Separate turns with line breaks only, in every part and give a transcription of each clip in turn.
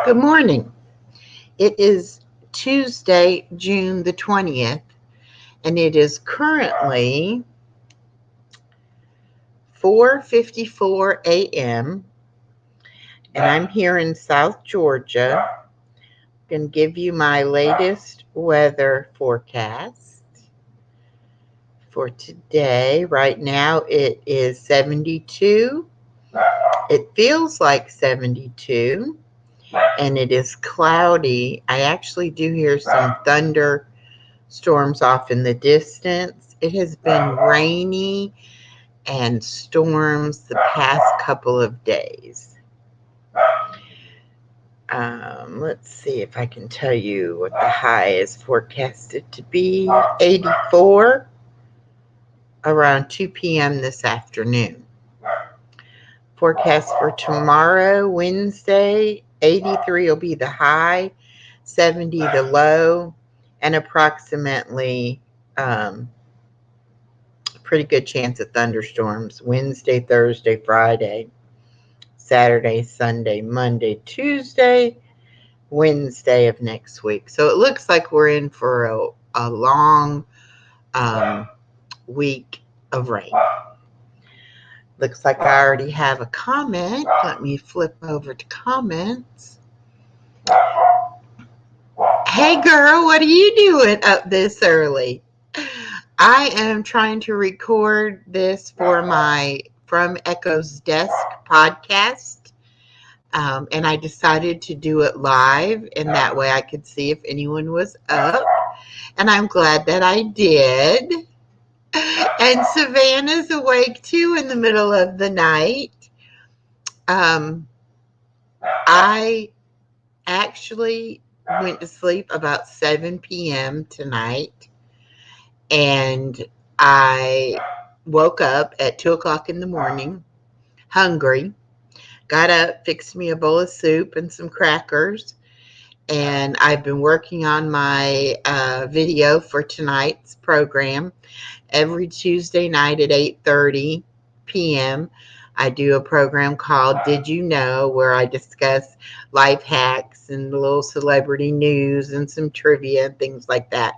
Good morning. It is Tuesday, June the 20th, and it is currently 4:54 a.m., and I'm here in South Georgia. I'm going to give you my latest weather forecast for today. Right now it is 72. It feels like 72, and it is cloudy. I actually do hear some thunder storms off in the distance. It has been rainy and storms the past couple of days. Let's see if I can tell you what the high is forecasted to be. 84 around 2 p.m. this afternoon. Forecast for tomorrow, Wednesday, 83 will be the high, 70 the low, and approximately pretty good chance of thunderstorms Wednesday, Thursday, Friday, Saturday, Sunday, Monday, Tuesday, Wednesday of next week. So it looks like we're in for a long week of rain. Looks like I already have a comment. Let me flip over to comments. Hey girl, what are you doing up this early? I am trying to record this for my From Echo's Desk podcast. And I decided to do it live, and that way I could see if anyone was up. And I'm glad that I did. And Savannah's awake too in the middle of the night. I actually went to sleep about 7 p.m. tonight, and I woke up at 2 o'clock in the morning, hungry. Got up, fixed me a bowl of soup and some crackers, and I've been working on my video for tonight's program. Every Tuesday night at 8:30 p.m., I do a program called Did You Know, where I discuss life hacks and a little celebrity news and some trivia and things like that.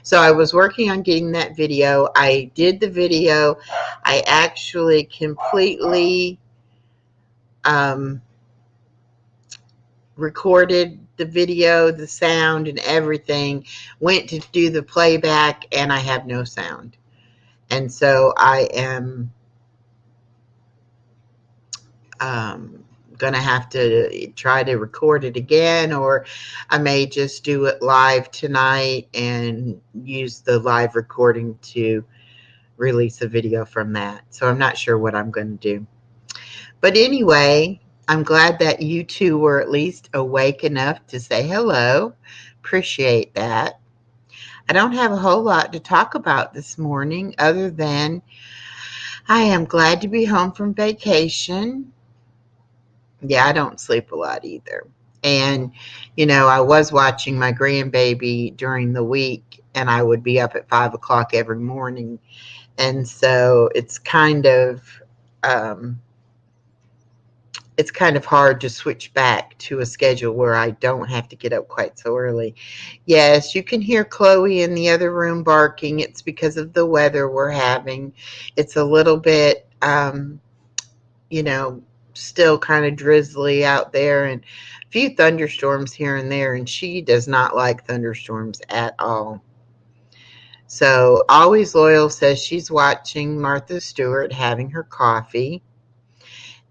So I was working on getting that video. I did the video. I actually completely recorded the video, the sound, and everything. Went to do the playback, and I have no sound. And so I am going to have to try to record it again, or I may just do it live tonight and use the live recording to release a video from that. So I'm not sure what I'm going to do. But anyway, I'm glad that you two were at least awake enough to say hello. Appreciate that. I don't have a whole lot to talk about this morning other than I am glad to be home from vacation. Yeah, I don't sleep a lot either. And, I was watching my grandbaby during the week, and I would be up at 5 o'clock every morning. And so it's kind of hard to switch back to a schedule where I don't have to get up quite so early. Yes, you can hear Chloe in the other room barking. It's because of the weather we're having. It's a little bit, still kind of drizzly out there, and a few thunderstorms here and there, and she does not like thunderstorms at all. So Always Loyal says she's watching Martha Stewart having her coffee.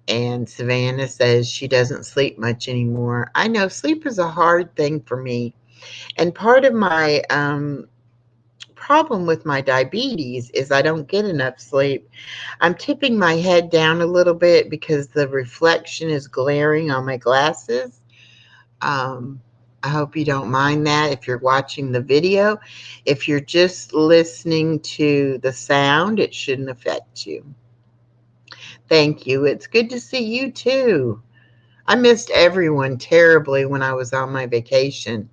And Savannah says she doesn't sleep much anymore. I know sleep is a hard thing for me. And part of my problem with my diabetes is I don't get enough sleep. I'm tipping my head down a little bit because the reflection is glaring on my glasses. I hope you don't mind that if you're watching the video. If you're just listening to the sound, it shouldn't affect you. Thank you. It's good to see you too. I missed everyone terribly when I was on my vacation.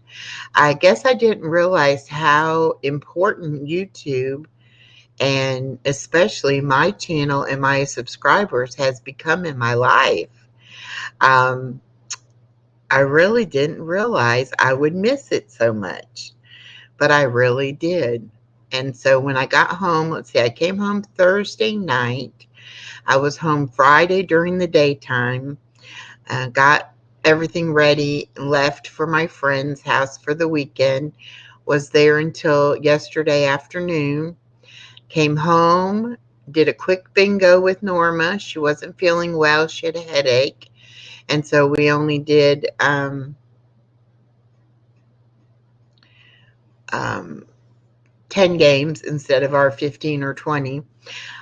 I guess I didn't realize how important YouTube, and especially my channel and my subscribers, has become in my life. I really didn't realize I would miss it so much, but I really did. And so when I got home, let's see, I came home Thursday night. I was home Friday during the daytime, got everything ready, left for my friend's house for the weekend, was there until yesterday afternoon, came home, did a quick bingo with Norma. She wasn't feeling well, she had a headache. And so we only did um, 10 games instead of our 15 or 20.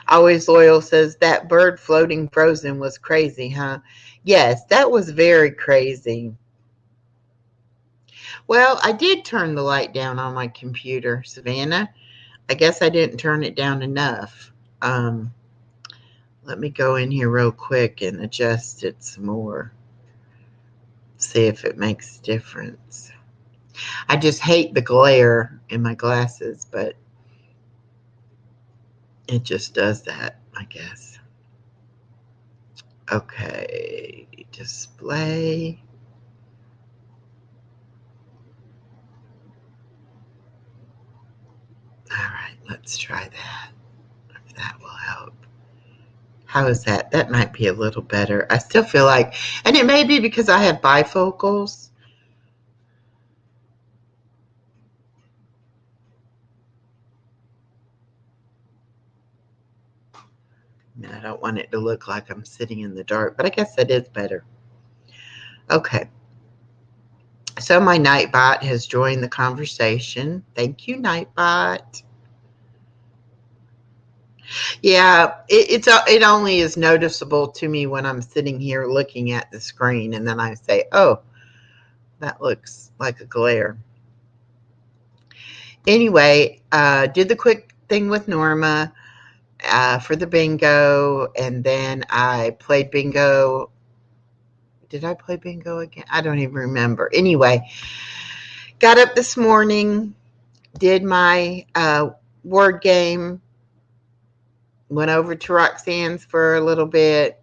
Always Loyal says that bird floating frozen was crazy, huh? Yes, that was very crazy. Well, I did turn the light down on my computer, Savannah. I guess I didn't turn it down enough. Um, Let me go in here real quick and adjust it some more. See if it makes a difference. I just hate the glare in my glasses, but it just does that, I guess. Okay, display. All right, let's try that, if that will help. How is that? That might be a little better. I still feel like, and it may be because I have bifocals. And I don't want it to look like I'm sitting in the dark, but I guess that is better. Okay. So my Nightbot has joined the conversation. Thank you, Nightbot. Yeah, it only is noticeable to me when I'm sitting here looking at the screen, and then I say, "Oh, that looks like a glare." Anyway, did the quick thing with Norma for the bingo, and then I played bingo. Did I play bingo again? I don't even remember. Anyway, got up this morning, did my word game, went over to Roxanne's for a little bit,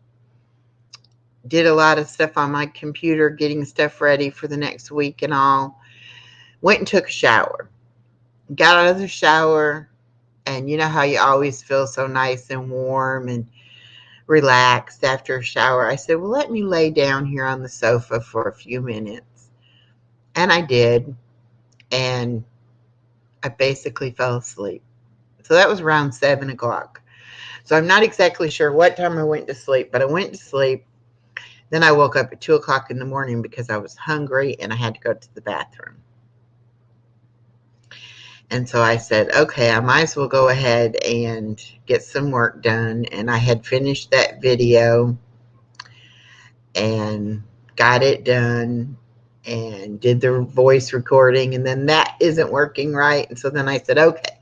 did a lot of stuff on my computer, getting stuff ready for the next week and all. Went and took a shower. Got out of the shower, and you know how you always feel so nice and warm and relaxed after a shower. I said, well, let me lay down here on the sofa for a few minutes. And I did. And I basically fell asleep. So that was around 7 o'clock. So I'm not exactly sure what time I went to sleep, but I went to sleep. Then I woke up at 2 o'clock in the morning because I was hungry and I had to go to the bathroom. And so I said, okay, I might as well go ahead and get some work done. And I had finished that video and got it done and did the voice recording. And then that isn't working right. And so then I said, okay,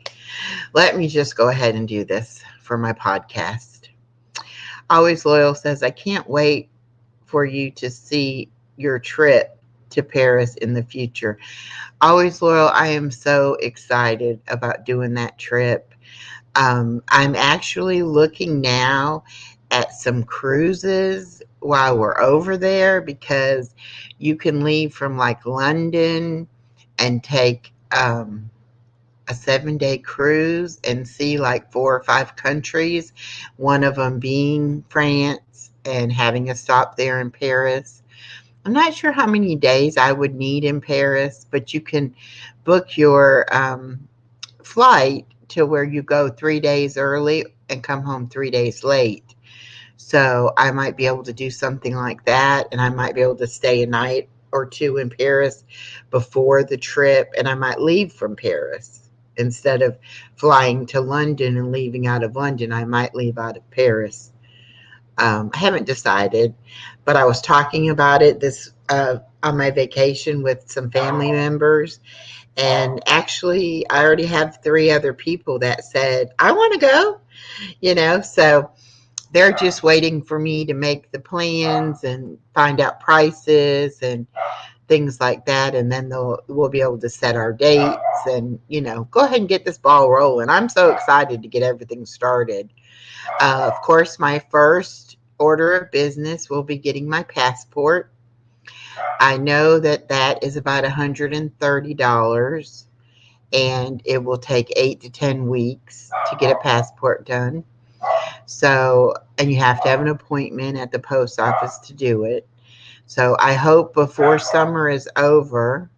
let me just go ahead and do this for my podcast. Always Loyal says, I can't wait for you to see your trip to Paris in the future. Always Loyal, I am so excited about doing that trip. I'm actually looking now at some cruises while we're over there because you can leave from like London and take a 7-day cruise and see like 4 or 5 countries, one of them being France and having a stop there in Paris. I'm not sure how many days I would need in Paris, but you can book your flight to where you go 3 days early and come home 3 days late. So I might be able to do something like that, and I might be able to stay a night or two in Paris before the trip, and I might leave from Paris. Instead of flying to London and leaving out of London, I might leave out of Paris. I haven't decided, but I was talking about it this on my vacation with some family members, and actually, I already have 3 other people that said I want to go. So they're just waiting for me to make the plans and find out prices and things like that, and then we'll be able to set our dates and go ahead and get this ball rolling. I'm so excited to get everything started. Of course, my first order of business will be getting my passport. I know that that is about $130, and it will take 8 to 10 weeks to get a passport done. So, and you have to have an appointment at the post office to do it. So I hope before summer is over,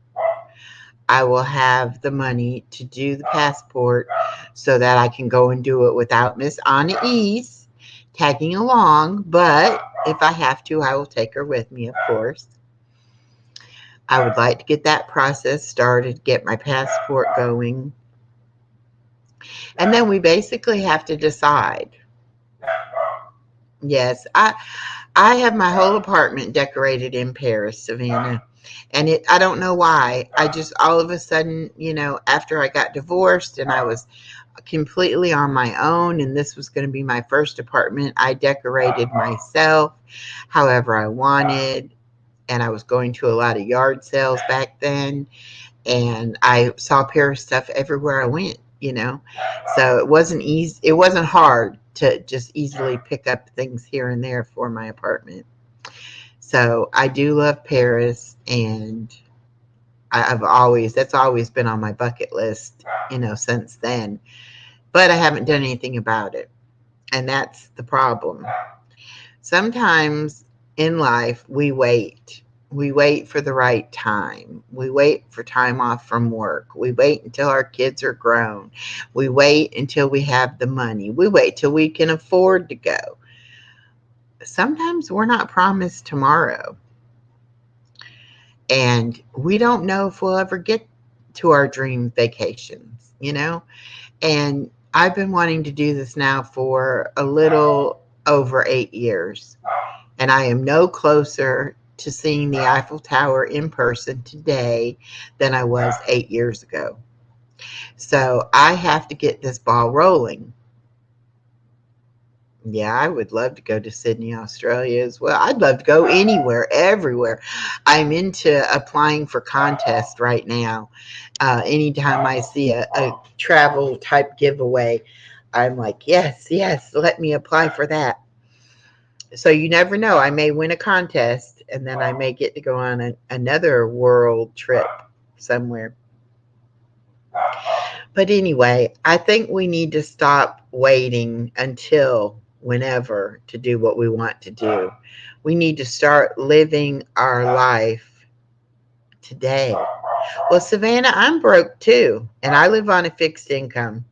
I will have the money to do the passport so that I can go and do it without Miss Anna East tagging along. But if I have to, I will take her with me, of course. I would like to get that process started, get my passport going. And then we basically have to decide. Yes, I have my whole apartment decorated in Paris, Savannah. And I don't know why. I just all of a sudden, after I got divorced and I was completely on my own, and this was going to be my first apartment, I decorated myself however I wanted. And I was going to a lot of yard sales back then. And I saw Paris stuff everywhere I went. So it wasn't easy. It wasn't hard to just easily pick up things here and there for my apartment. So I do love Paris, and that's always been on my bucket list, since then. But I haven't done anything about it. And that's the problem. Sometimes in life, we wait. We wait for the right time. We wait for time off from work. We wait until our kids are grown. We wait until we have the money. We wait till we can afford to go. Sometimes we're not promised tomorrow. And we don't know if we'll ever get to our dream vacations, And I've been wanting to do this now for a little over 8 years. And I am no closer to seeing the Eiffel Tower in person today than I was 8 years ago. So I have to get this ball rolling. Yeah, I would love to go to Sydney, Australia as well. I'd love to go anywhere, everywhere. I'm into applying for contests right now. Anytime I see a travel type giveaway, I'm like, yes, let me apply for that. So you never know. I may win a contest, and then I may get to go on another world trip somewhere. But anyway, I think we need to stop waiting until whenever to do what we want to do. We need to start living our life today. Well, Savannah, I'm broke too, and I live on a fixed income.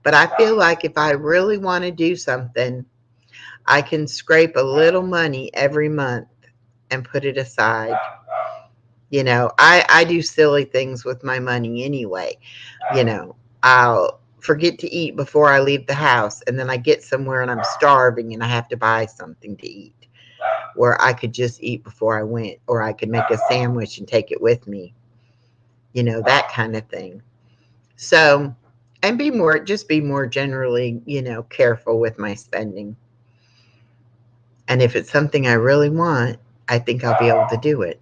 But I feel like if I really want to do something, I can scrape a little money every month and put it aside. I do silly things with my money anyway. I'll forget to eat before I leave the house, and then I get somewhere and I'm starving and I have to buy something to eat, where I could just eat before I went, or I could make a sandwich and take it with me, that kind of thing. So, and be more generally, careful with my spending. And if it's something I really want, I think I'll be able to do it.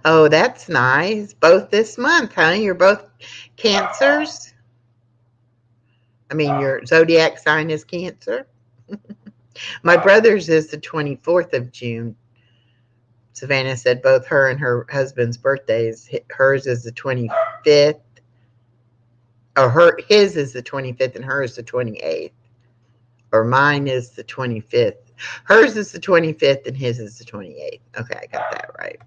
Oh, that's nice. Both this month, huh? You're both Cancers. I mean, your zodiac sign is Cancer. My brother's is the 24th of June. Savannah said both her and her husband's birthdays. Hers is the 25th. Or his is the 25th and hers the 28th. Or mine is the 25th. Hers is the 25th and his is the 28th. Okay, I got that right.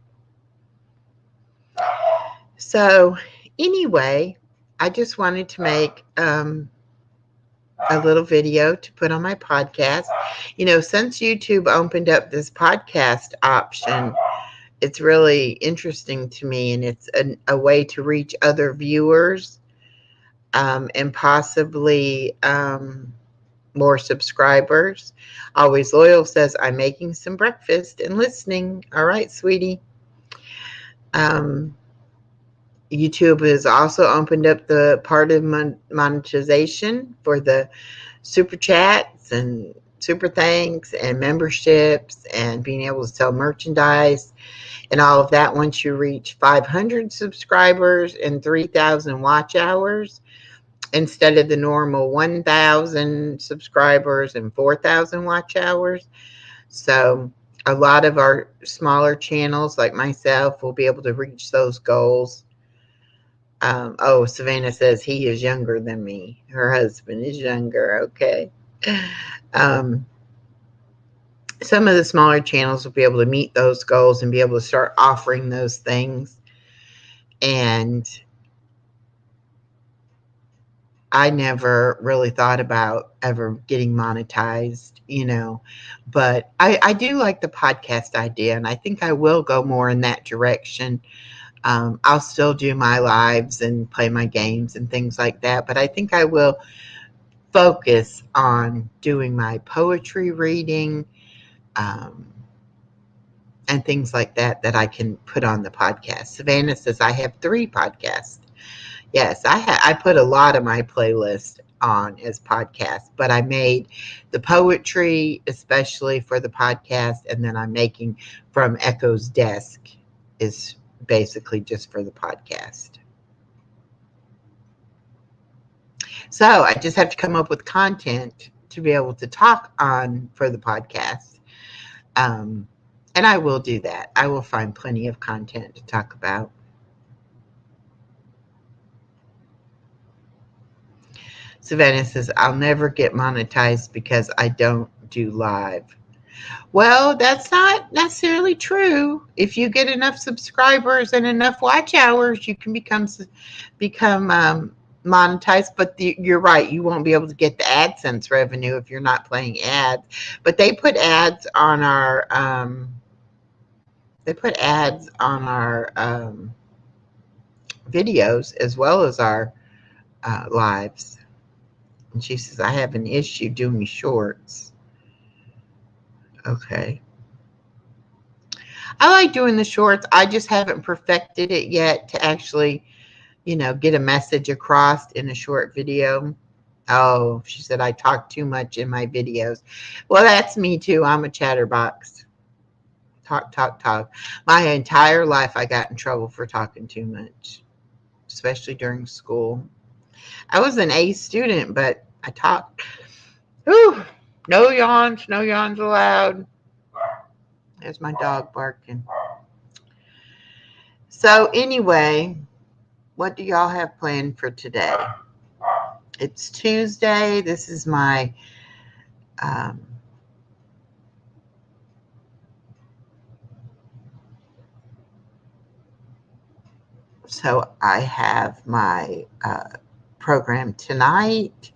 So anyway, I just wanted to make a little video to put on my podcast. Since YouTube opened up this podcast option, it's really interesting to me, and it's a way to reach other viewers, and possibly more subscribers. Always Loyal says, I'm making some breakfast and listening. All right, sweetie. YouTube has also opened up the part of monetization for the super chats and super thanks and memberships and being able to sell merchandise and all of that. Once you reach 500 subscribers and 3,000 watch hours, instead of the normal 1,000 subscribers and 4,000 watch hours. So a lot of our smaller channels like myself will be able to reach those goals. Oh, Savannah says he is younger than me. Her husband is younger. Okay. Um, some of the smaller channels will be able to meet those goals and be able to start offering those things. And I never really thought about ever getting monetized, but I do like the podcast idea, and I think I will go more in that direction. I'll still do my lives and play my games and things like that, but I think I will focus on doing my poetry reading, um, and things like that I can put on the podcast. Savannah says I have 3 podcasts. Yes, I put a lot of my playlist on as podcasts, but I made the poetry especially for the podcast, and then I'm making From Echo's Desk is basically just for the podcast. So I just have to come up with content to be able to talk on for the podcast. And I will do that. I will find plenty of content to talk about. Savannah says, I'll never get monetized because I don't do live. Well, that's not necessarily true. If you get enough subscribers and enough watch hours, you can become monetized. But you're right, you won't be able to get the AdSense revenue if you're not playing ads. But they put ads on our videos as well as our lives. And she says, I have an issue doing shorts. Okay. I like doing the shorts. I just haven't perfected it yet to actually, get a message across in a short video. Oh, she said, I talk too much in my videos. Well, that's me too. I'm a chatterbox. Talk, talk, talk. My entire life, I got in trouble for talking too much, especially during school. I was an A student, but I talked. Whew, no yawns allowed. There's my dog barking. So anyway, what do y'all have planned for today? It's Tuesday. This is my so I have my program tonight.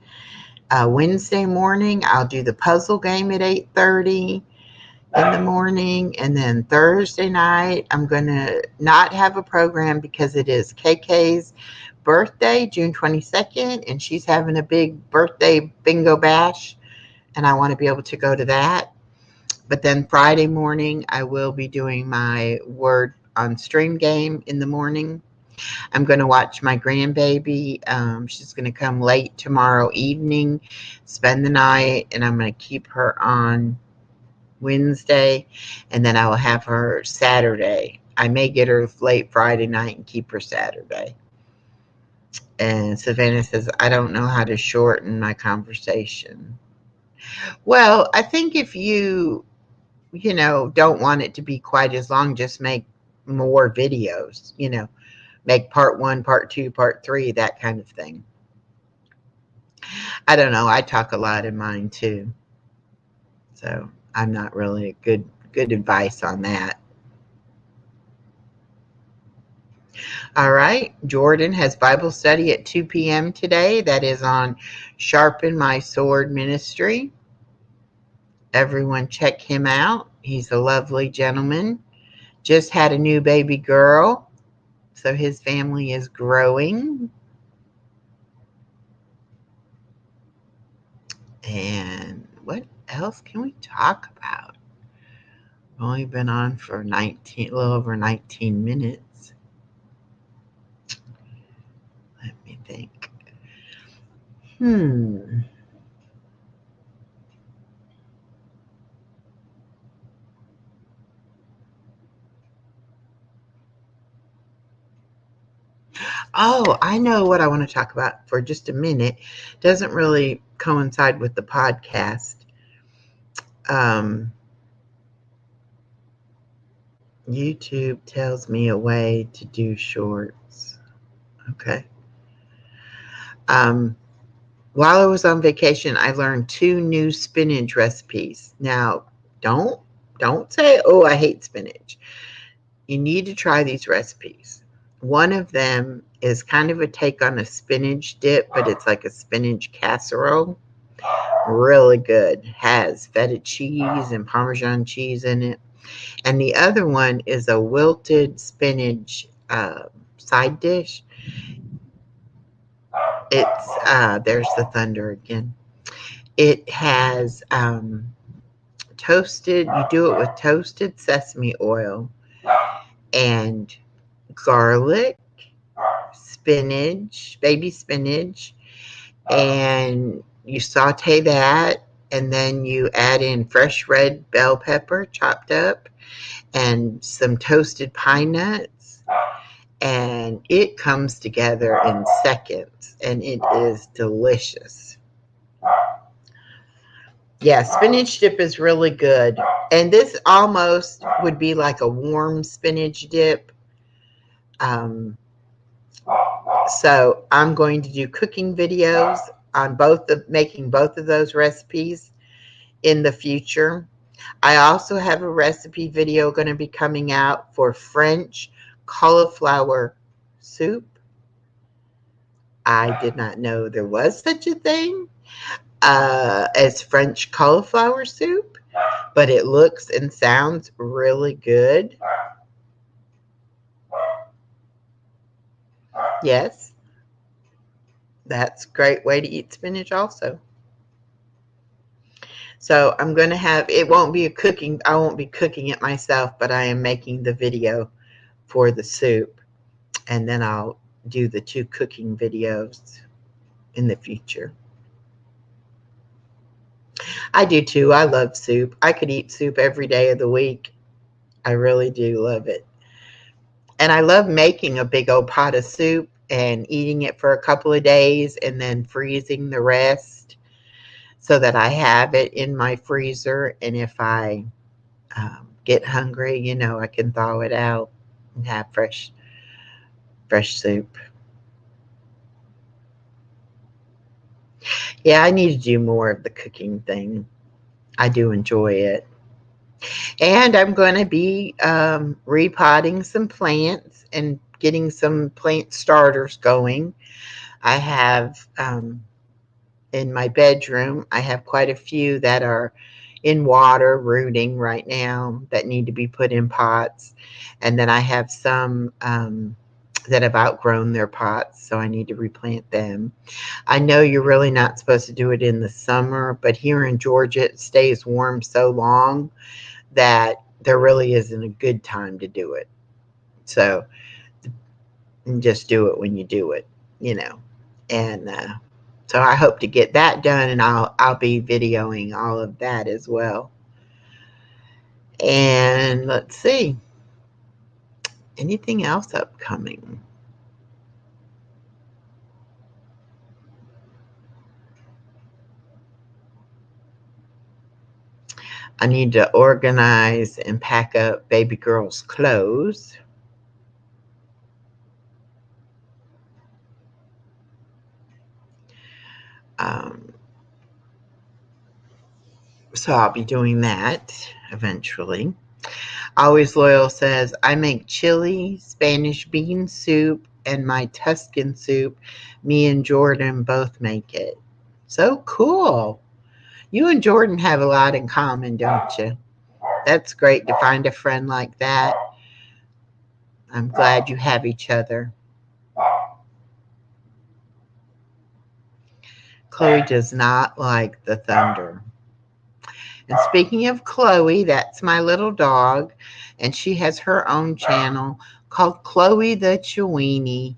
Wednesday morning, I'll do the puzzle game at 8:30 in the morning. And then Thursday night, I'm going to not have a program because it is KK's birthday, June 22nd, and she's having a big birthday bingo bash, and I want to be able to go to that. But then Friday morning, I will be doing my Word on Stream game in the morning. I'm going to watch my grandbaby. She's going to come late tomorrow evening, spend the night, and I'm going to keep her on Wednesday, and then I will have her Saturday. I may get her late Friday night and keep her Saturday. And Savannah says, I don't know how to shorten my conversation. Well, I think if you don't want it to be quite as long, just make more videos, make part 1, part 2, part 3, that kind of thing. I don't know. I talk a lot in mine too. So I'm not really good advice on that. All right. Jordan has Bible study at 2 p.m. today. That is on Sharpen My Sword Ministry. Everyone check him out. He's a lovely gentleman. Just had a new baby girl. So his family is growing. And what else can we talk about? We've only been on for a little over 19 minutes. Let me think. Oh, I know what I want to talk about for just a minute. Doesn't really coincide with the podcast. YouTube tells me a way to do shorts. Okay. While I was on vacation, I learned 2 new spinach recipes. Now, don't say, "Oh, I hate spinach." You need to try these recipes. One of them is kind of a take on a spinach dip, but it's like a spinach casserole. Really good. Has feta cheese and Parmesan cheese in it. And the other one is a wilted spinach side dish. It's there's the thunder again. It has toasted. You do it with toasted sesame oil and garlic, spinach, baby spinach, and you saute that, and then you add in fresh red bell pepper chopped up and some toasted pine nuts, and it comes together in seconds, and it is delicious. Yeah, spinach dip is really good. And this almost would be like a warm spinach dip. So I'm going to do cooking videos on making both of those recipes in the future. I also have a recipe video going to be coming out for French cauliflower soup. I did not know there was such a thing as French cauliflower soup, but it looks and sounds really good. Yes, that's a great way to eat spinach also. So I'm going to have, it won't be I won't be cooking it myself, but I am making the video for the soup. And then I'll do the 2 cooking videos in the future. I do too. I love soup. I could eat soup every day of the week. I really do love it. And I love making a big old pot of soup and eating it for a couple of days and then freezing the rest so that I have it in my freezer. And if I get hungry, I can thaw it out and have fresh soup. Yeah, I need to do more of the cooking thing. I do enjoy it. And I'm going to be repotting some plants and getting some plant starters going. I have in my bedroom, I have quite a few that are in water rooting right now that need to be put in pots. And then I have some that have outgrown their pots, so I need to replant them. I know you're really not supposed to do it in the summer, but here in Georgia, it stays warm so long that there really isn't a good time to do it. So just do it when you do it, And so I hope to get that done, and I'll be videoing all of that as well. And let's see. Anything else upcoming? I need to organize and pack up baby girl's clothes. So I'll be doing that eventually. Always Loyal says, I make chili, Spanish bean soup, and my Tuscan soup. Me and Jordan both make it. So cool. You and Jordan have a lot in common, don't you? That's great to find a friend like that. I'm glad you have each other. Chloe does not like the thunder. And speaking of Chloe, that's my little dog, and she has her own channel called Chloe the Chewini.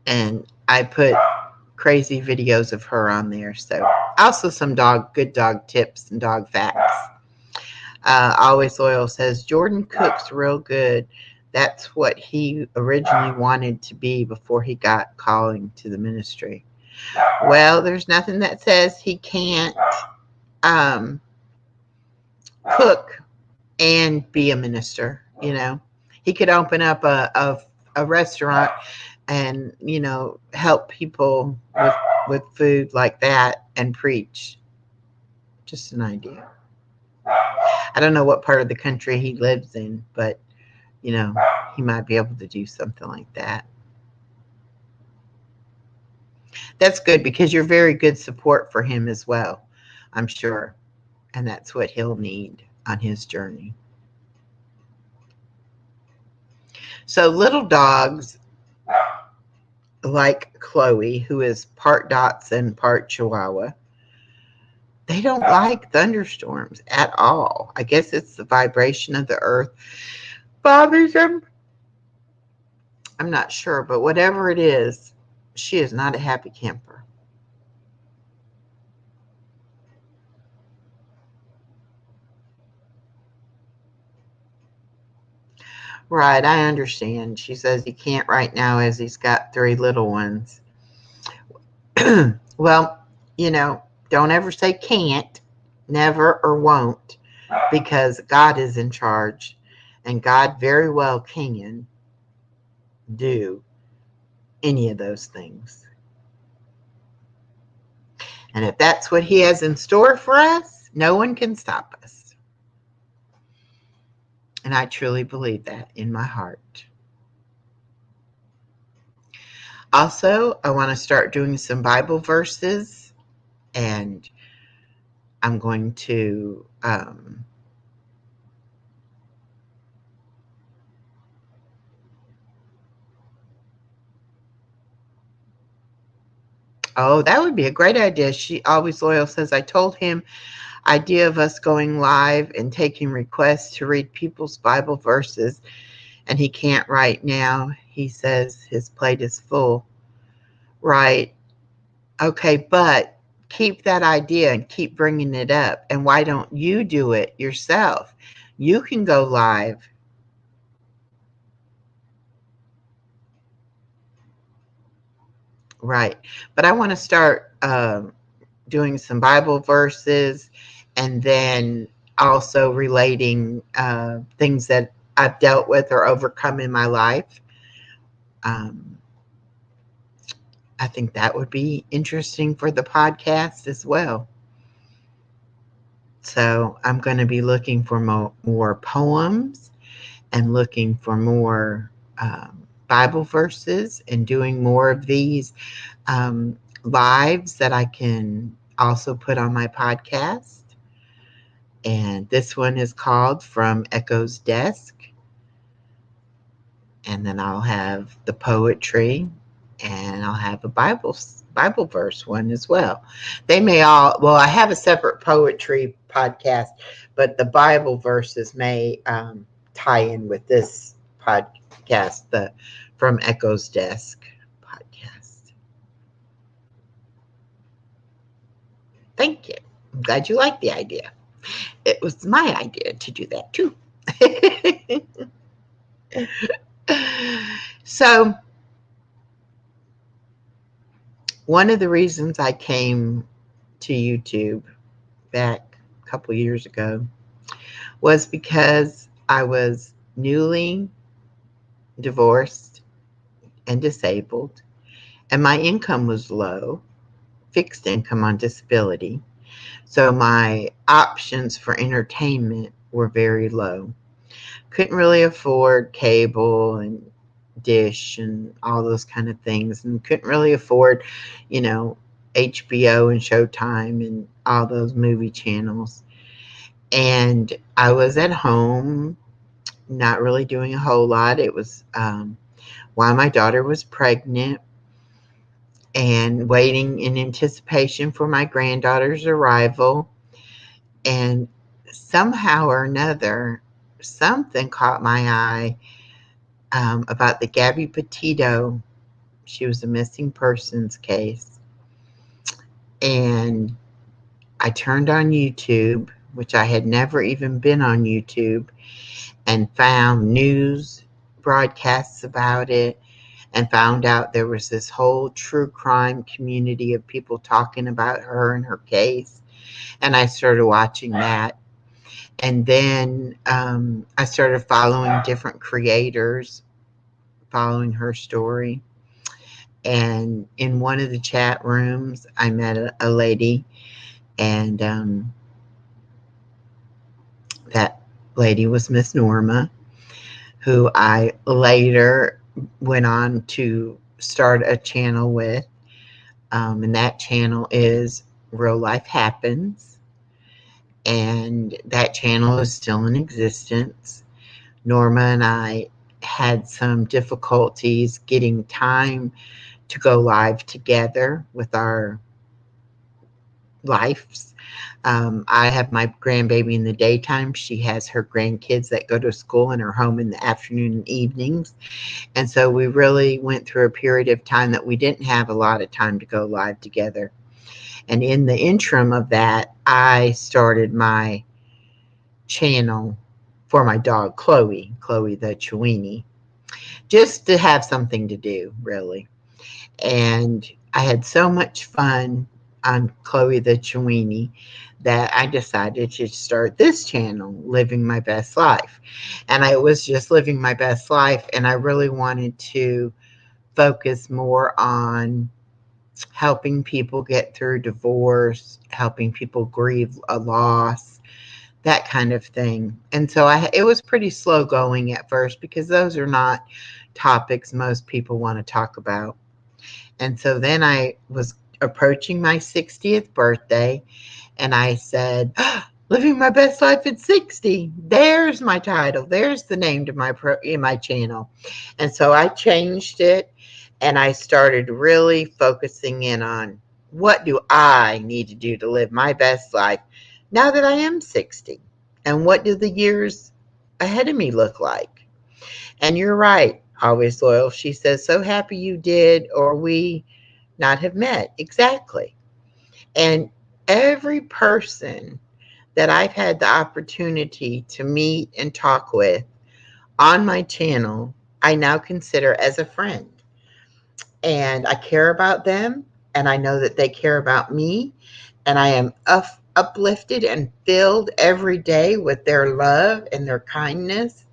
And I put crazy videos of her on there. So also some good dog tips and dog facts. Always Loyal says, Jordan cooks real good. That's what he originally wanted to be before he got calling to the ministry. Well, there's nothing that says he can't cook and be a minister. He could open up a restaurant and help people with food like that and preach. Just an idea. I don't know what part of the country he lives in, but he might be able to do something like that. That's good, because you're very good support for him as well, I'm sure. And that's what he'll need on his journey. So little dogs like Chloe, who is part Dachshund, part Chihuahua, they don't like thunderstorms at all. I guess it's the vibration of the earth bothers them. I'm not sure, but whatever it is, she is not a happy camper. Right, I understand. She says he can't right now as he's got 3 little ones. Well, don't ever say can't, never or won't, because God is in charge, and God very well can do any of those things. And if that's what he has in store for us, no one can stop us. And I truly believe that in my heart. Also, I want to start doing some Bible verses, and I'm going to oh, that would be a great idea. She Always Loyal says, I told him idea of us going live and taking requests to read people's Bible verses, and he can't right now. He says his plate is full. Right. Okay, but keep that idea and keep bringing it up. And why don't you do it yourself? You can go live. Right. But I want to start doing some Bible verses, and then also relating things that I've dealt with or overcome in my life. I think that would be interesting for the podcast as well. So I'm going to be looking for more poems, and looking for more Bible verses, and doing more of these lives that I can also put on my podcast. And this one is called From Echo's Desk. And then I'll have the poetry, and I'll have a Bible verse one as well. They may I have a separate poetry podcast, but the Bible verses may tie in with this podcast, the From Echo's Desk podcast. Thank you. I'm glad you liked the idea. It was my idea to do that too. So, one of the reasons I came to YouTube back a couple years ago was because I was newly divorced and disabled, and my income was low, fixed income on disability. So my options for entertainment were very low. Couldn't really afford cable and Dish and all those kind of things, and couldn't really afford, HBO and Showtime and all those movie channels. And I was at home, not really doing a whole lot. It was while my daughter was pregnant, and waiting in anticipation for my granddaughter's arrival. And somehow or another, something caught my eye about the Gabby Petito. She was a missing persons case. And I turned on YouTube, which I had never even been on YouTube, and found news broadcasts about it, and found out there was this whole true crime community of people talking about her and her case. And I started watching that. And then I started following different creators, following her story. And in one of the chat rooms, I met a lady, and that lady was Miss Norma, who I later went on to start a channel with. And that channel is Real Life Happens. And that channel is still in existence. Norma and I had some difficulties getting time to go live together with our lives. I have my grandbaby in the daytime. She has her grandkids that go to school and are home in the afternoon and evenings. And so we really went through a period of time that we didn't have a lot of time to go live together. And in the interim of that, I started my channel for my dog, Chloe the Chiweenie, just to have something to do, really. And I had so much fun on Chloe the Chiweenie that I decided to start this channel, Living My Best Life. And I was just living my best life, and I really wanted to focus more on helping people get through divorce, helping people grieve a loss, that kind of thing. And so it was pretty slow going at first, because those are not topics most people want to talk about. And so then I was approaching my 60th birthday, and I said, Living My Best Life at 60. There's my title. There's the name to my channel. And so I changed it, and I started really focusing in on what do I need to do to live my best life now that I am 60? And what do the years ahead of me look like? And you're right, Always Loyal. She says, so happy you did, or we not have met. Exactly. And every person that I've had the opportunity to meet and talk with on my channel, I now consider as a friend. And I care about them, and I know that they care about me, and I am uplifted and filled every day with their love and their kindness.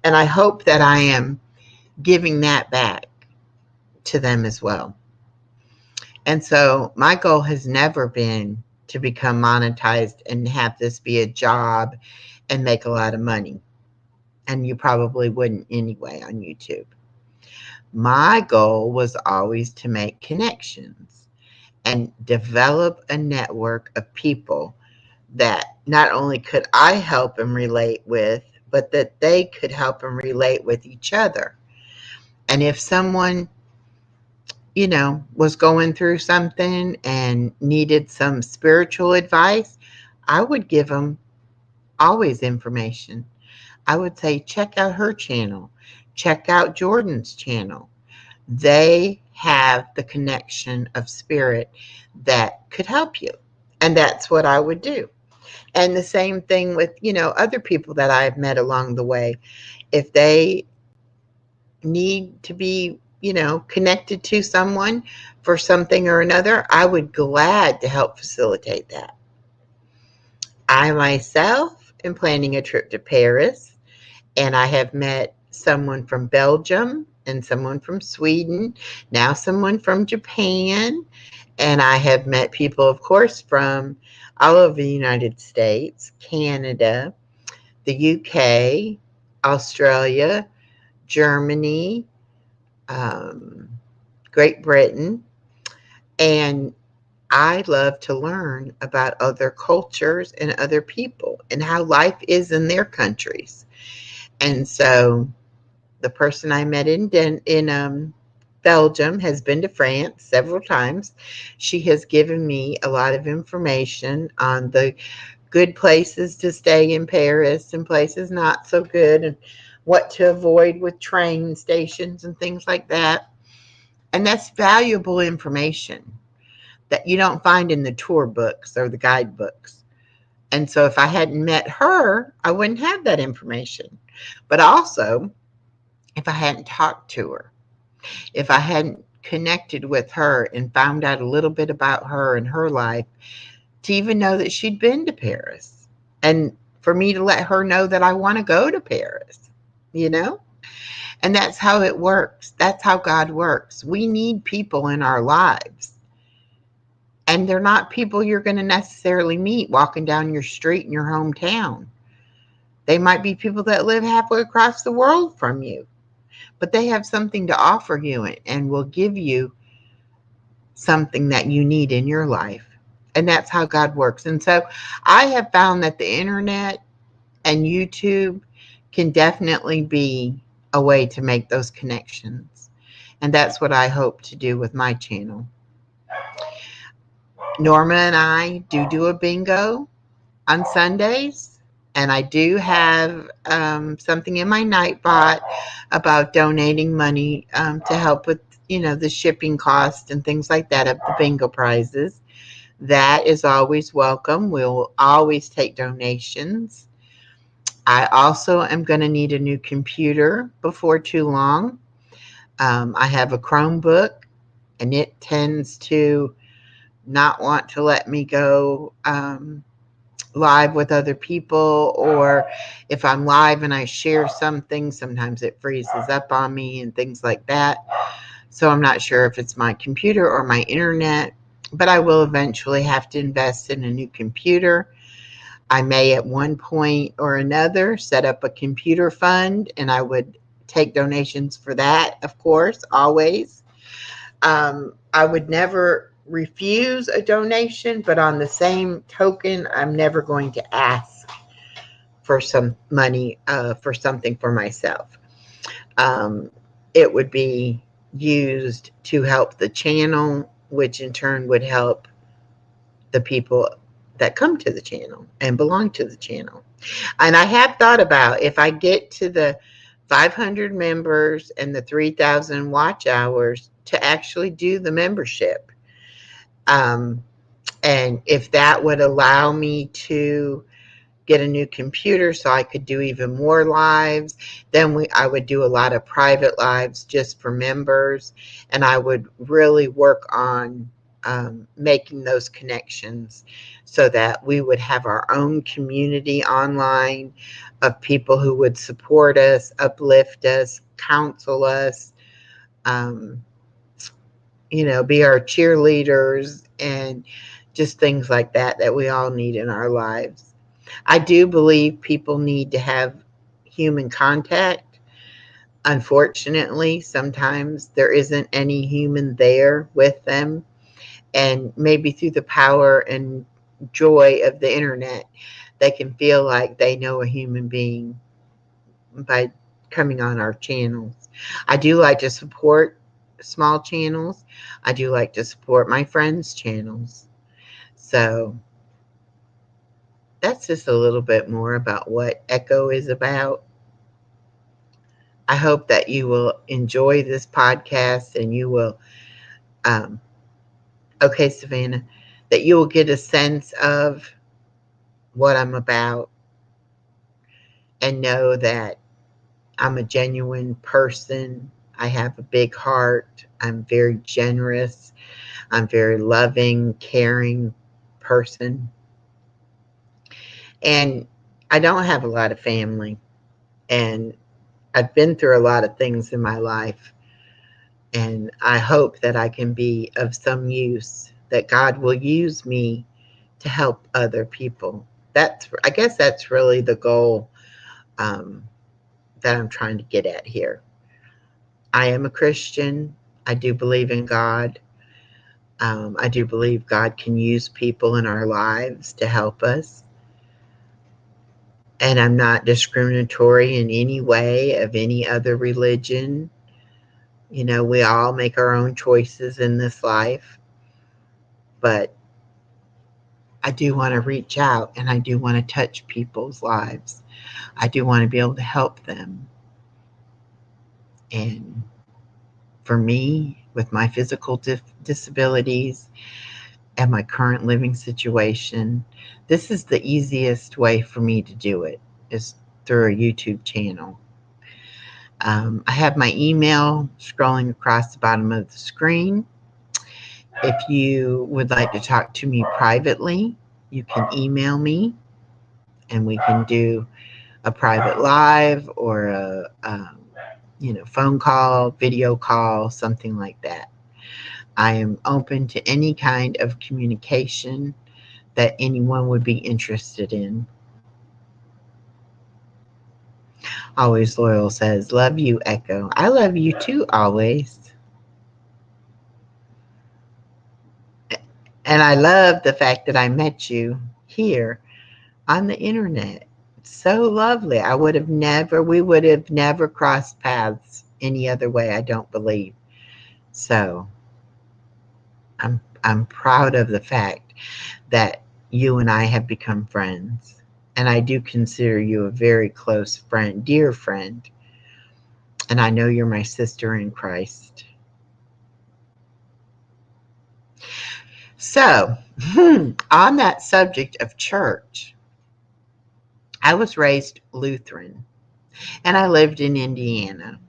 And I hope that I am giving that back to them as well. And so my goal has never been to become monetized and have this be a job and make a lot of money. And you probably wouldn't anyway on YouTube. My goal was always to make connections and develop a network of people that not only could I help and relate with, but that they could help and relate with each other. And if someone, was going through something and needed some spiritual advice, I would give them always information. I would say, check out her channel, check out Jordan's channel. They have the connection of spirit that could help you. And that's what I would do. And the same thing with, other people that I've met along the way. If they need to be, connected to someone for something or another, I would glad to help facilitate that. I myself am planning a trip to Paris, and I have met someone from Belgium and someone from Sweden, now someone from Japan, and I have met people, of course, from all over the United States, Canada, the UK, Australia, Germany, Great Britain. And I love to learn about other cultures and other people and how life is in their countries. And so the person I met in Belgium has been to France several times. She has given me a lot of information on the good places to stay in Paris and places not so good, and what to avoid with train stations and things like that. And that's valuable information that you don't find in the tour books or the guidebooks. And so if I hadn't met her, I wouldn't have that information. But also, if I hadn't talked to her, if I hadn't connected with her and found out a little bit about her and her life, to even know that she'd been to Paris, and for me to let her know that I want to go to Paris, you know? And that's how it works. That's how God works. We need people in our lives. And they're not people you're going to necessarily meet walking down your street in your hometown. They might be people that live halfway across the world from you, but they have something to offer you and will give you something that you need in your life. And that's how God works. And so I have found that the internet and YouTube can definitely be a way to make those connections. And that's what I hope to do with my channel. Norma and I do a bingo on Sundays. And I do have something in my Nightbot about donating money to help with, the shipping cost and things like that of the bingo prizes. That is always welcome. We'll always take donations. I also am going to need a new computer before too long. I have a Chromebook, and it tends to not want to let me go live with other people, or if I'm live and I share something, sometimes it freezes up on me and things like that. So I'm not sure if it's my computer or my internet, but I will eventually have to invest in a new computer. I may at one point or another set up a computer fund, and I would take donations for that, of course, always. I would never refuse a donation, but on the same token, I'm never going to ask for some money for something for myself. It would be used to help the channel, which in turn would help the people that come to the channel and belong to the channel. And I have thought about, if I get to the 500 members and the 3,000 watch hours, to actually do the membership. And if that would allow me to get a new computer so I could do even more lives, then I would do a lot of private lives just for members, and I would really work on making those connections so that we would have our own community online of people who would support us, uplift us, counsel us, be our cheerleaders, and just things like that we all need in our lives. I do believe people need to have human contact. Unfortunately, sometimes there isn't any human there with them. And maybe through the power and joy of the internet, they can feel like they know a human being by coming on our channels. I do like to support small channels. I do like to support my friends' channels. So that's just a little bit more about what Echo is about. I hope that you will enjoy this podcast, and you will, okay, Savannah, that you will get a sense of what I'm about and know that I'm a genuine person. I have a big heart. I'm very generous. I'm very loving, caring person. And I don't have a lot of family. And I've been through a lot of things in my life. And I hope that I can be of some use, that God will use me to help other people. I guess that's really the goal that I'm trying to get at here. I am a Christian. I do believe in God. I do believe God can use people in our lives to help us. And I'm not discriminatory in any way of any other religion. We all make our own choices in this life. But I do want to reach out, and I do want to touch people's lives. I do want to be able to help them. And for me, with my physical disabilities, at my current living situation, this is the easiest way for me to do it, is through a YouTube channel. I have my email scrolling across the bottom of the screen. If you would like to talk to me privately, you can email me and we can do a private live or a phone call, video call, something like that. I am open to any kind of communication that anyone would be interested in. Always Loyal says, love you, Echo. I love you too, always. And I love the fact that I met you here on the internet. It's so lovely. We would have never crossed paths any other way, I don't believe. So I'm proud of the fact that you and I have become friends. And I do consider you a very close friend, dear friend. And I know you're my sister in Christ. So, on that subject of church, I was raised Lutheran and I lived in Indiana.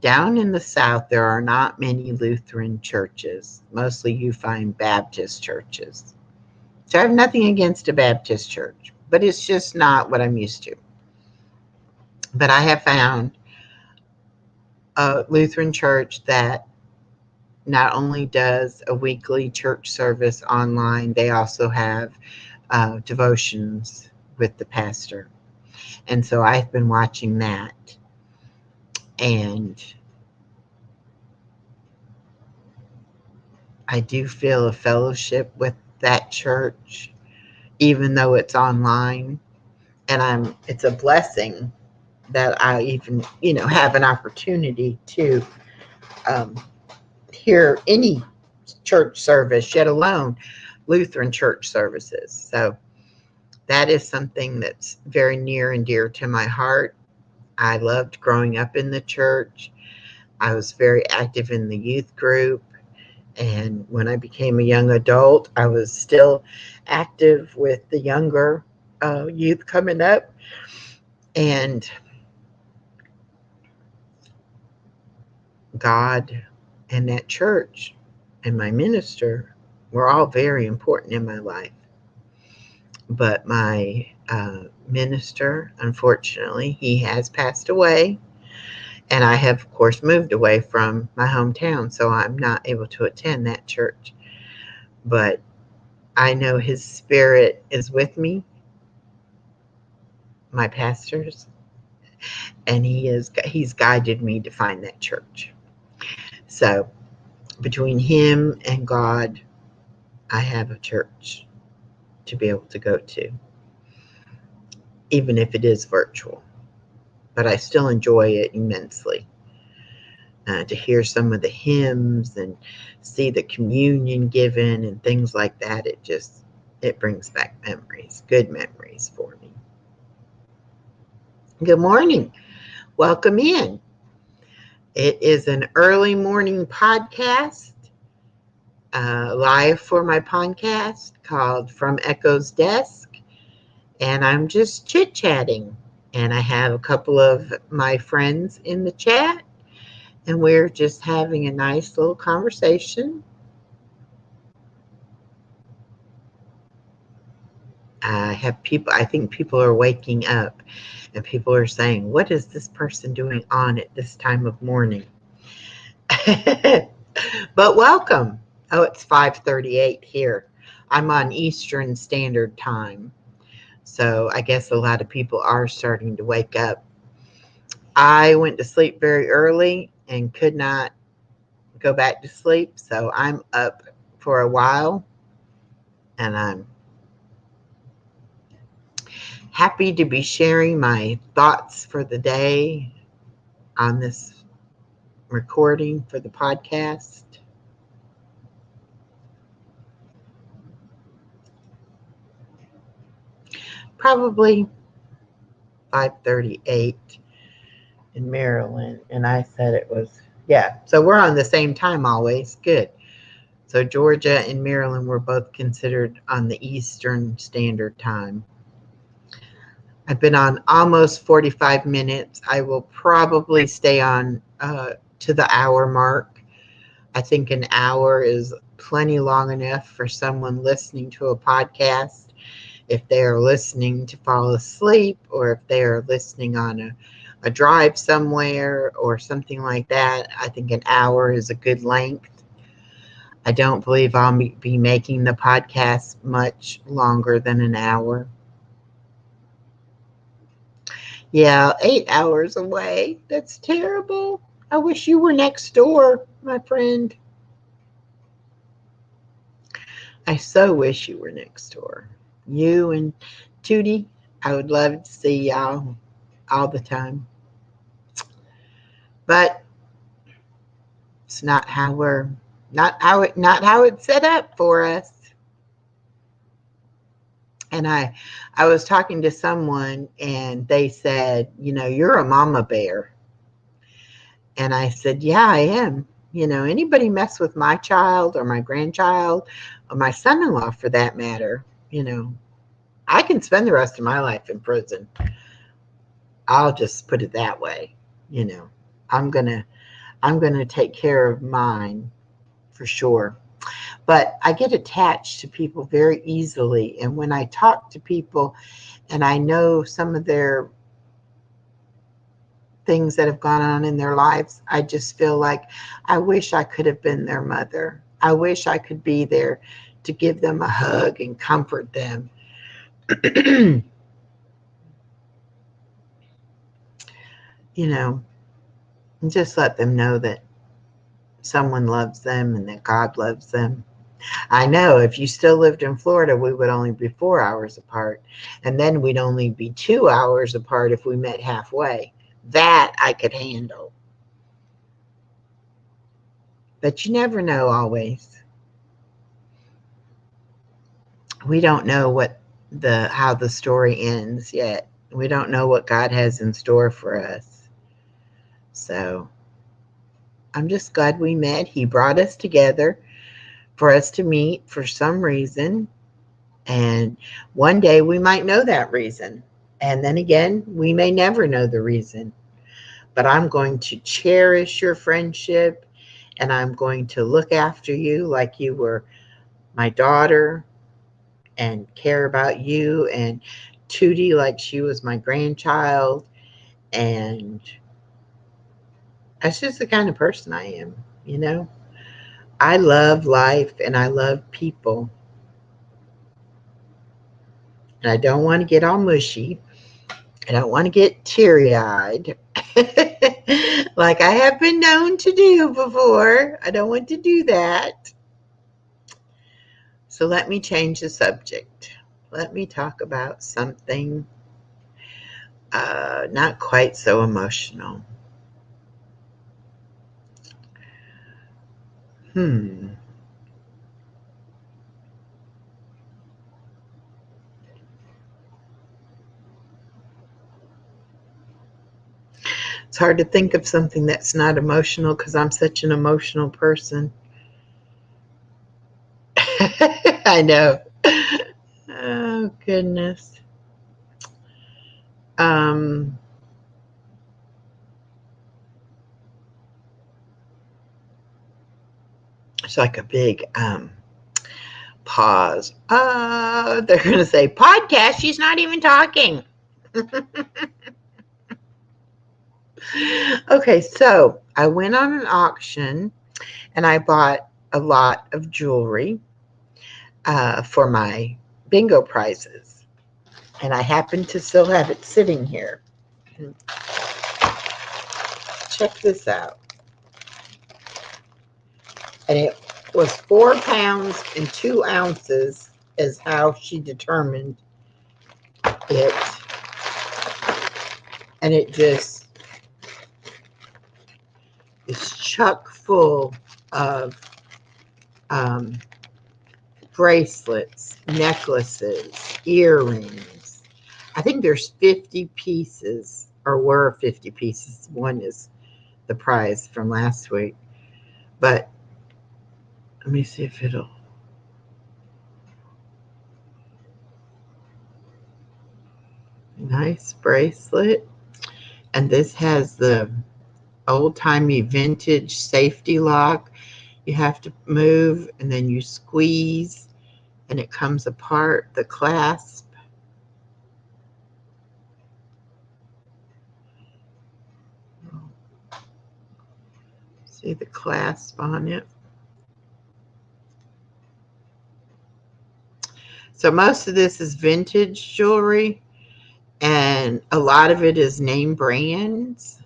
Down in the South, there are not many Lutheran churches. Mostly you find Baptist churches. So I have nothing against a Baptist church, but it's just not what I'm used to. But I have found a Lutheran church that not only does a weekly church service online, they also have devotions with the pastor. And so I've been watching that. And I do feel a fellowship with that church, even though it's online. And it's a blessing that I even, have an opportunity to hear any church service, yet alone Lutheran church services. So that is something that's very near and dear to my heart. I loved growing up in the church. I was very active in the youth group. And when I became a young adult, I was still active with the younger youth coming up. And God and that church and my minister were all very important in my life. But my minister, unfortunately, he has passed away. And I have, of course, moved away from my hometown, so I'm not able to attend that church. But I know his spirit is with my pastors, and he's guided me to find that church. So between him and God, I have a church to be able to go to, even if it is virtual. But I still enjoy it immensely. To hear some of the hymns and see the communion given and things like that, it brings back memories, good memories for me. Good morning. Welcome in. It is an early morning podcast, live for my podcast called From Echo's Desk. And I'm just chit-chatting. And I have a couple of my friends in the chat. And we're just having a nice little conversation. I think people are waking up and people are saying, what is this person doing on at this time of morning? But welcome. Oh, it's 5:38 here. I'm on Eastern Standard Time. So I guess a lot of people are starting to wake up. I went to sleep very early and could not go back to sleep. So I'm up for a while and I'm happy to be sharing my thoughts for the day on this recording for the podcast. Probably 5:38 in Maryland. And I said it was, yeah. So we're on the same time always. Good. So Georgia and Maryland were both considered on the Eastern Standard Time. I've been on almost 45 minutes. I will probably stay on to the hour mark. I think an hour is plenty long enough for someone listening to a podcast. If they are listening to fall asleep, or if they are listening on a drive somewhere or something like that, I think an hour is a good length. I don't believe I'll be making the podcast much longer than an hour. Yeah, 8 hours away. That's terrible. I wish you were next door, my friend. I so wish you were next door. You and Tootie, I would love to see y'all all the time. But it's not how it's set up for us. And I was talking to someone and they said, you're a mama bear. And I said, yeah, I am. Anybody mess with my child or my grandchild or my son-in-law for that matter, I can spend the rest of my life in prison. I'll just put it that way. I'm going to take care of mine for sure. But I get attached to people very easily. And when I talk to people and I know some of their things that have gone on in their lives, I just feel like I wish I could have been their mother. I wish I could be there to give them a hug and comfort them. And just let them know that someone loves them and that God loves them. I know if you still lived in Florida, we would only be 4 hours apart. And then we'd only be 2 hours apart if we met halfway. That I could handle. But you never know always. We don't know how the story ends yet. We don't know what God has in store for us. So I'm just glad we met. He brought us together for us to meet for some reason. And one day we might know that reason. And then again, we may never know the reason. But I'm going to cherish your friendship, and I'm going to look after you like you were my daughter and care about you, and Tootie like she was my grandchild. And that's just the kind of person I am, I love life and I love people. And I don't want to get all mushy. I don't want to get teary-eyed like I have been known to do before. I don't want to do that. So let me change the subject. Let me talk about something not quite so emotional. It's hard to think of something that's not emotional because I'm such an emotional person. I know. Oh, goodness. It's like a big pause. They're going to say, podcast, she's not even talking. Okay, so I went on an auction and I bought a lot of jewelry for my bingo prizes. And I happen to still have it sitting here. Check this out. And it was 4 pounds and 2 ounces is how she determined it. And it just is chock full of bracelets, necklaces, earrings. I think there's 50 pieces, or were 50 pieces. One is the prize from last week. But Let me see if it'll. Nice bracelet. And this has the old-timey vintage safety lock. You have to move and then you squeeze and it comes apart, the clasp. See the clasp on it. So most of this is vintage jewelry, and a lot of it is name brands,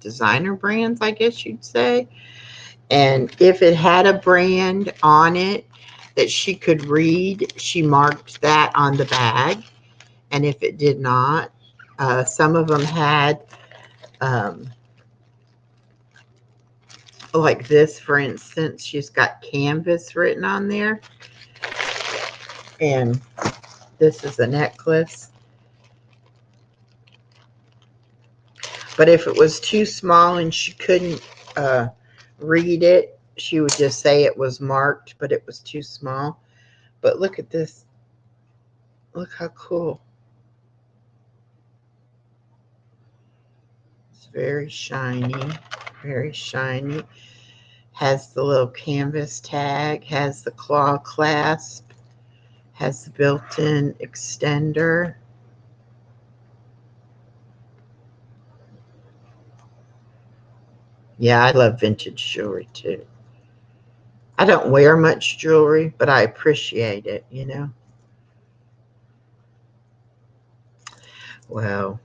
designer brands, I guess you'd say. And if it had a brand on it that she could read, she marked that on the bag. And if it did not, some of them had, like this, for instance, she's got canvas written on there. And this is a necklace. But if it was too small and she couldn't read it, she would just say it was marked, but it was too small. But look at this. Look how cool. It's very shiny, very shiny. Has the little canvas tag, has the claw clasp, has the built-in extender. Yeah, I love vintage jewelry too. I don't wear much jewelry, but I appreciate it, you know. Well,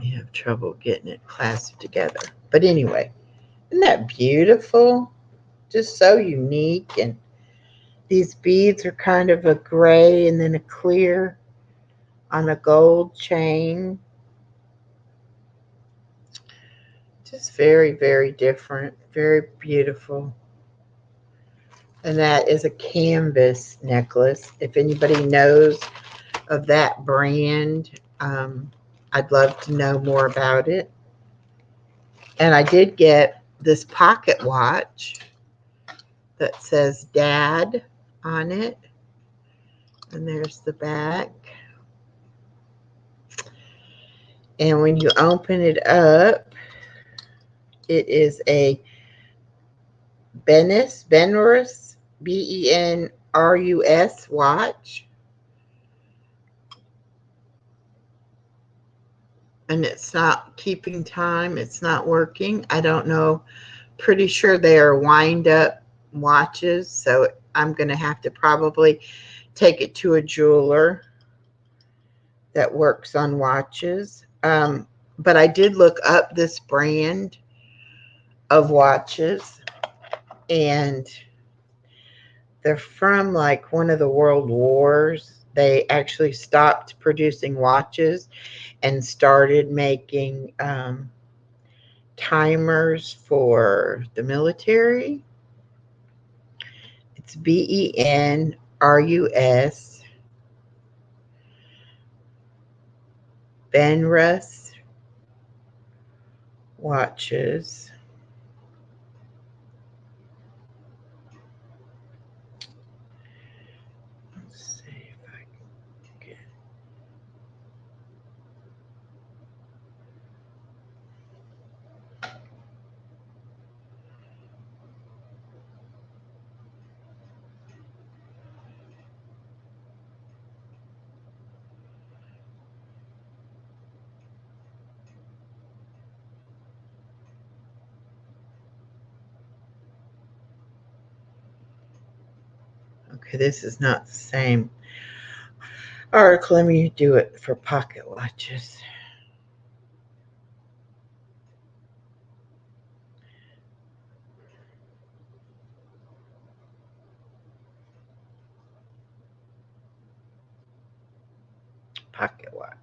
you have trouble getting it clasped together. But anyway, isn't that beautiful? Just so unique. And these beads are kind of a gray and then a clear on a gold chain. Just very, very different. Very beautiful. And that is a canvas necklace. If anybody knows of that brand, I'd love to know more about it. And I did get this pocket watch that says Dad on it. And there's the back. And when you open it up, it is a Benrus, Benrus watch. And it's not keeping time. It's not working. I don't know. Pretty sure they are wind up watches. So I'm going to have to probably take it to a jeweler that works on watches. But I did look up this brand of watches, and they're from like one of the world wars. They actually stopped producing watches and started making timers for the military. It's Benrus, Benrus watches. Let's see if I can get. Okay, this is not the same article. Let me do it for pocket watches. Pocket watch.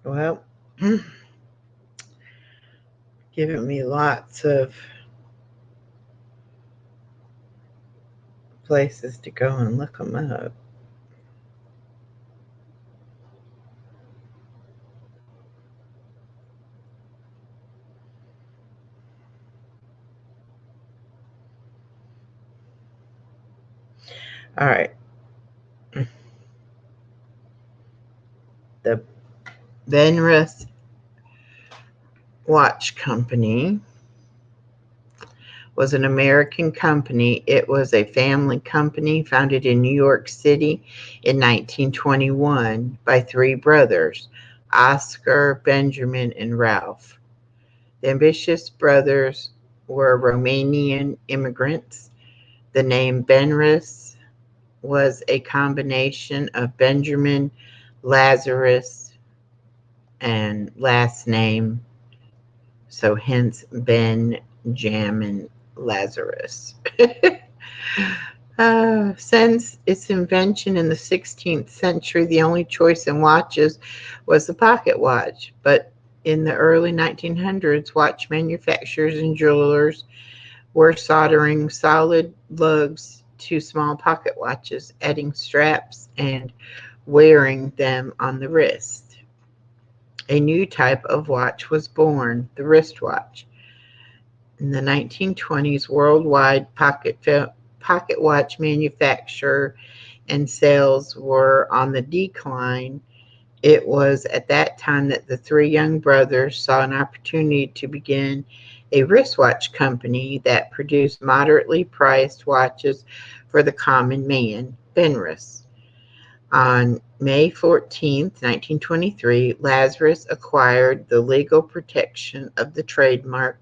Well, giving me lots of places to go and look them up. All right. The Benrus Watch Company was an American company. It was a family company founded in New York City in 1921 by three brothers, Oscar, Benjamin, and Ralph. The ambitious brothers were Romanian immigrants. The name Benrus was a combination of Benjamin, Lazarus, and last name, so hence Benjamin Lazarus. Since its invention in the 16th century, the only choice in watches was the pocket watch. But in the early 1900s, watch manufacturers and jewelers were soldering solid lugs to small pocket watches, adding straps and wearing them on the wrist. A new type of watch was born, the wristwatch. In the 1920s, worldwide pocket watch manufacture and sales were on the decline. It was at that time that the three young brothers saw an opportunity to begin a wristwatch company that produced moderately priced watches for the common man, Benrus. On May 14, 1923, Lazarus acquired the legal protection of the trademark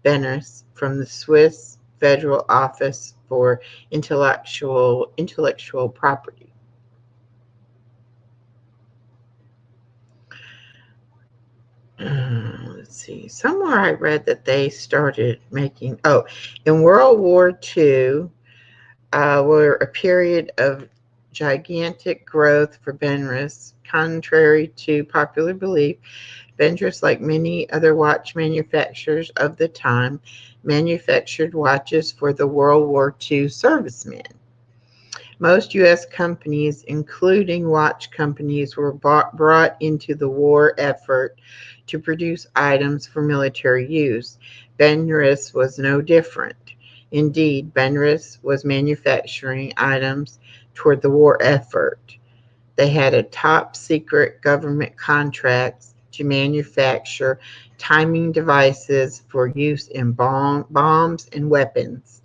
Benrus from the Swiss Federal Office for Intellectual Property. Let's see. Somewhere I read that they started making. In World War II, were a period of gigantic growth for Benrus. Contrary to popular belief, Benrus, like many other watch manufacturers of the time, manufactured watches for the World War II servicemen. Most U.S. companies, including watch companies, were brought into the war effort to produce items for military use. Benrus was no different. Indeed, Benrus was manufacturing items toward the war effort. They had a top secret government contracts to manufacture timing devices for use in bombs and weapons.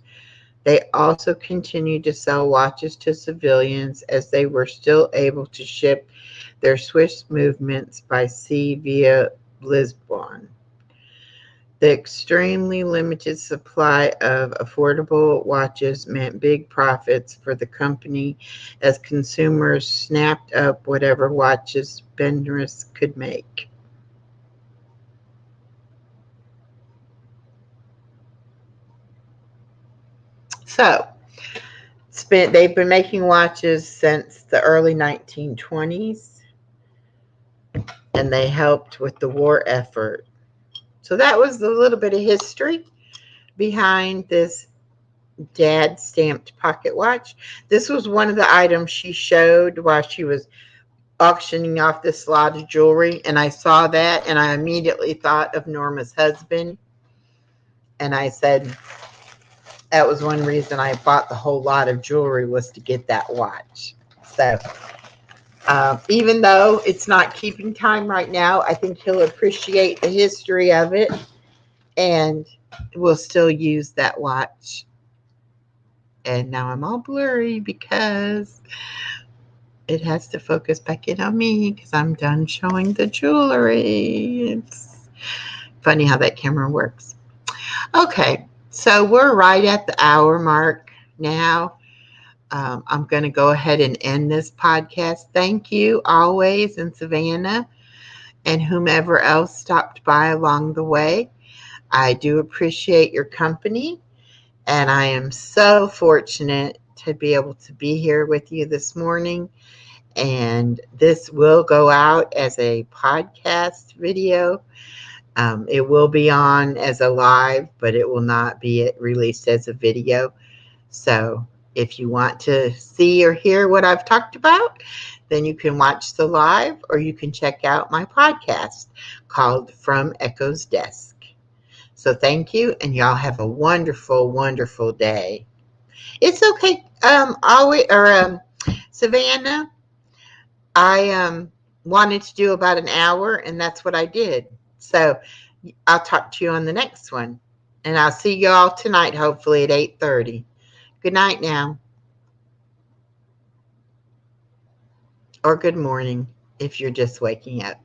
They also continued to sell watches to civilians as they were still able to ship their Swiss movements by sea via Lisbon. The extremely limited supply of affordable watches meant big profits for the company as consumers snapped up whatever watches Benrus could make. So, they've been making watches since the early 1920s, and they helped with the war effort. So that was a little bit of history behind this dad stamped pocket watch. This was one of the items she showed while she was auctioning off this lot of jewelry, and I saw that and I immediately thought of Norma's husband, and I said that was one reason I bought the whole lot of jewelry, was to get that watch. So even though it's not keeping time right now, I think he'll appreciate the history of it, and we'll still use that watch. And now I'm all blurry because it has to focus back in on me because I'm done showing the jewelry. It's funny how that camera works. Okay, so we're right at the hour mark now. I'm going to go ahead and end this podcast. Thank you always, and Savannah and whomever else stopped by along the way. I do appreciate your company, and I am so fortunate to be able to be here with you this morning. And this will go out as a podcast video. It will be on as a live, but it will not be released as a video. So if you want to see or hear what I've talked about, then you can watch the live or you can check out my podcast called From Echo's Desk. So thank you, and y'all have a wonderful, wonderful day. It's okay. Savannah, I wanted to do about an hour, and that's what I did. So I'll talk to you on the next one, and I'll see y'all tonight, hopefully at 8:30. Good night now, or good morning if you're just waking up.